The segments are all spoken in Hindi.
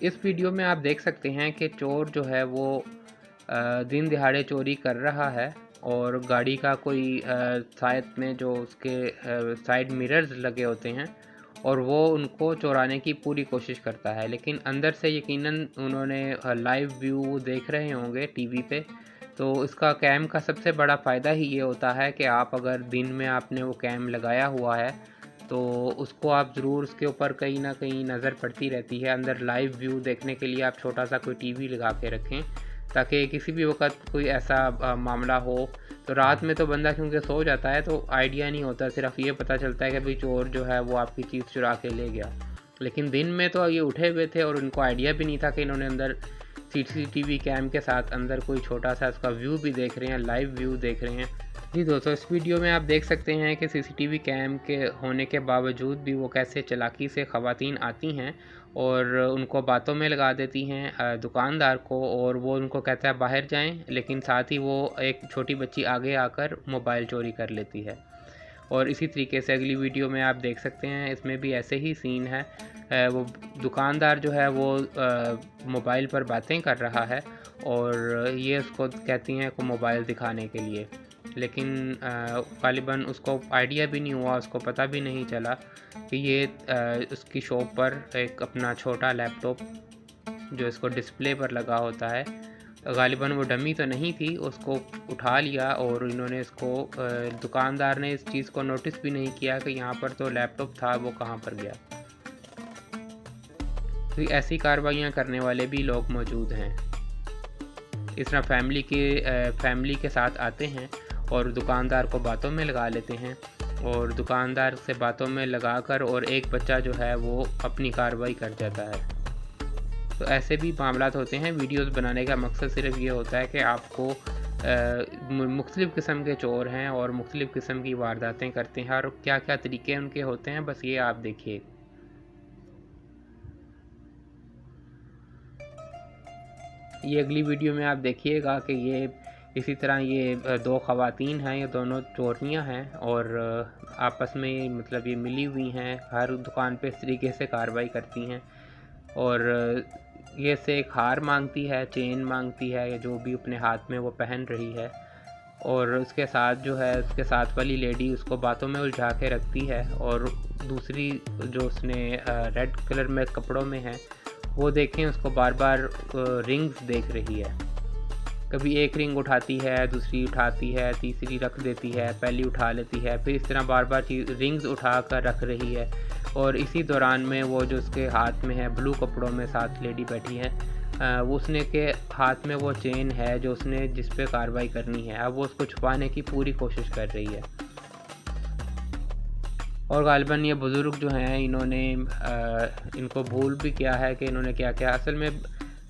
इस वीडियो में आप देख सकते हैं कि चोर जो है वो दिन दिहाड़े चोरी कर रहा है और गाड़ी का कोई साइड में जो उसके साइड मिरर्स लगे होते हैं और वो उनको चुराने की पूरी कोशिश करता है, लेकिन अंदर से यकीनन उन्होंने लाइव व्यू देख रहे होंगे टीवी पे। तो इसका कैम का सबसे बड़ा फ़ायदा ही ये होता है कि आप अगर दिन में आपने वो कैम लगाया हुआ है तो उसको आप ज़रूर उसके ऊपर कहीं ना कहीं नज़र पड़ती रहती है। अंदर लाइव व्यू देखने के लिए आप छोटा सा कोई टीवी लगा के रखें ताकि किसी भी वक्त कोई ऐसा मामला हो तो रात में तो बंदा क्योंकि सो जाता है तो आइडिया नहीं होता, सिर्फ ये पता चलता है कि भाई चोर जो है वो आपकी चीज़ चुरा के ले गया। लेकिन दिन में तो ये उठे हुए थे और उनको आइडिया भी नहीं था कि इन्होंने अंदर सीसीटीवी कैम के साथ अंदर कोई छोटा सा उसका व्यू भी देख रहे हैं, लाइव व्यू देख रहे हैं। जी दोस्तों, इस वीडियो में आप देख सकते हैं कि सीसीटीवी कैम के होने के बावजूद भी वो कैसे चालाकी से ख़वातीन आती हैं और उनको बातों में लगा देती हैं दुकानदार को, और वो उनको कहता है बाहर जाएं, लेकिन साथ ही वो एक छोटी बच्ची आगे आकर मोबाइल चोरी कर लेती है। और इसी तरीके से अगली वीडियो में आप देख सकते हैं, इसमें भी ऐसे ही सीन है। वो दुकानदार जो है वो मोबाइल पर बातें कर रहा है और ये उसको कहती हैं को मोबाइल दिखाने के लिए, लेकिन ग़ालिबन उसको आइडिया भी नहीं हुआ, उसको पता भी नहीं चला कि ये उसकी शॉप पर एक अपना छोटा लैपटॉप जो इसको डिस्प्ले पर लगा होता है, ग़ालिबन वो डमी तो नहीं थी, उसको उठा लिया और इन्होंने इसको दुकानदार ने इस चीज़ को नोटिस भी नहीं किया कि यहाँ पर तो लैपटॉप था, वो कहाँ पर गया। तो ऐसी कार्रवाइयाँ करने वाले भी लोग मौजूद हैं। इस तरह फैमिली के साथ आते हैं और दुकानदार को बातों में लगा लेते हैं और दुकानदार से बातों में लगाकर और एक बच्चा जो है वो अपनी कार्रवाई कर जाता है। तो ऐसे भी मामलात होते हैं। वीडियोस बनाने का मकसद सिर्फ ये होता है कि आपको मुख्तलिफ़ किस्म के चोर हैं और मुख्तलिफ़ किस्म की वारदातें करते हैं और क्या क्या तरीके उनके होते हैं, बस ये आप देखिए। ये अगली वीडियो में आप देखिएगा कि ये इसी तरह ये दो ख़वातीन हैं, ये दोनों चोरनियाँ हैं और आपस में मतलब ये मिली हुई हैं, हर दुकान पे इस तरीके से कार्रवाई करती हैं और ये से एक हार मांगती है, चेन मांगती है, या जो भी अपने हाथ में वो पहन रही है, और उसके साथ जो है उसके साथ वाली लेडी उसको बातों में उलझा के रखती है और दूसरी जो उसने रेड कलर में कपड़ों में है वो देखें उसको बार बार रिंग्स देख रही है। कभी एक रिंग उठाती है, दूसरी उठाती है, तीसरी रख देती है, पहली उठा लेती है, फिर इस तरह बार बार रिंग्स उठा कर रख रही है। और इसी दौरान में वो जो उसके हाथ में है ब्लू कपड़ों में साथ लेडी बैठी है, वो उसने के हाथ में वो चेन है जो उसने जिस पे कार्रवाई करनी है, अब वो उसको छुपाने की पूरी कोशिश कर रही है। और ग़ालिबन ये बुज़ुर्ग जो हैं इन्होंने इनको भूल भी किया है कि इन्होंने क्या क्या। असल में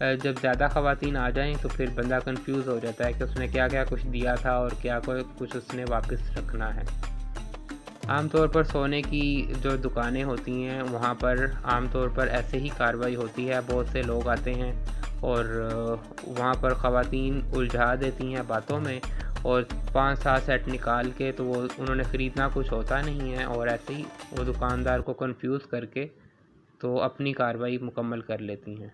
जब ज़्यादा ख़वातीन आ जाएं तो फिर बंदा कंफ्यूज हो जाता है कि उसने क्या क्या कुछ दिया था और क्या कुछ उसने वापस रखना है। आमतौर पर सोने की जो दुकानें होती हैं वहाँ पर आमतौर पर ऐसे ही कार्रवाई होती है। बहुत से लोग आते हैं और वहाँ पर ख़वातीन उलझा देती हैं बातों में और 5-7 सेट निकाल के, तो वो उन्होंने ख़रीदना कुछ होता नहीं है और ऐसे ही वो दुकानदार को कंफ्यूज करके तो अपनी कार्रवाई मुकम्मल कर लेती हैं।